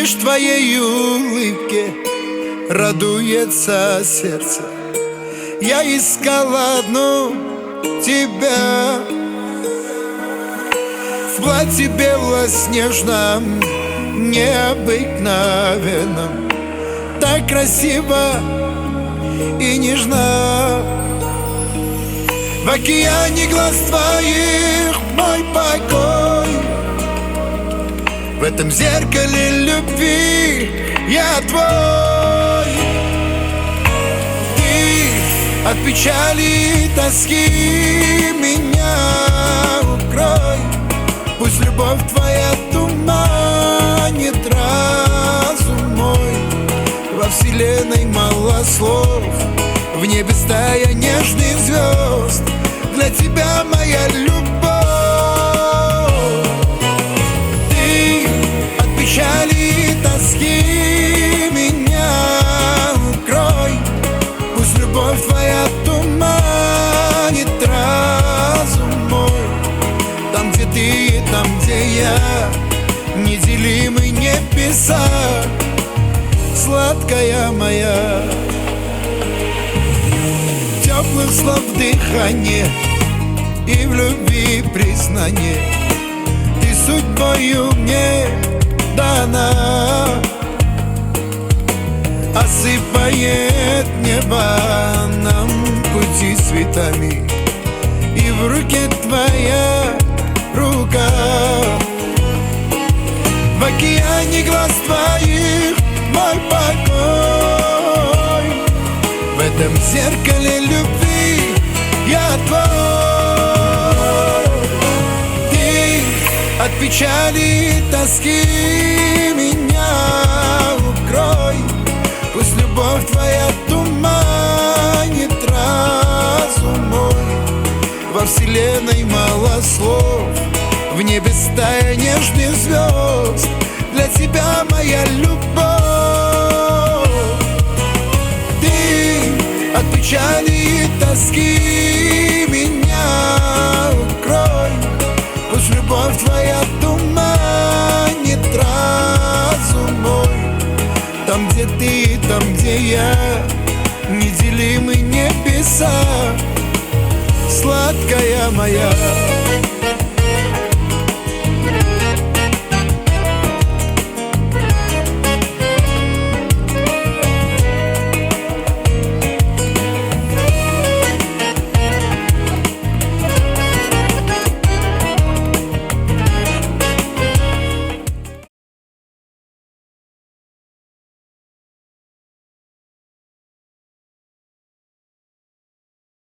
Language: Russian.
лишь твоей улыбке радуется сердце. Я искал одну тебя в платье белоснежном, необыкновенном, так красиво и нежно. В океане глаз твоих мой покой, в этом зеркале любви я твой. Ты от печали и тоски меня укрой, пусть любовь твоя туманит разум мой. Во вселенной мало слов, в небе стая нежных звезд, для тебя моя любовь. Ты от печали и тоски меня укрой, пусть любовь твоя туманит разум мой. Там, где ты, там, где я, неделимы небеса, сладкая моя. Теплых слов дыхание и в любви признание, ты судьбою мне дана, осыпает небо нам пути цветами, и в руке твоя рука. В океане глаз твоих мой покой, в этом зеркале любви я твой. Ты от печали и тоски меня укрой, пусть любовь твоя туманит разум мой. Во вселенной мало слов, в небе стая нежных звезд, для тебя моя любовь. От печали и тоски меня укрой, пусть любовь твоя туманит разум мой. Там, где ты, там, где я, неделимы небеса, сладкая моя.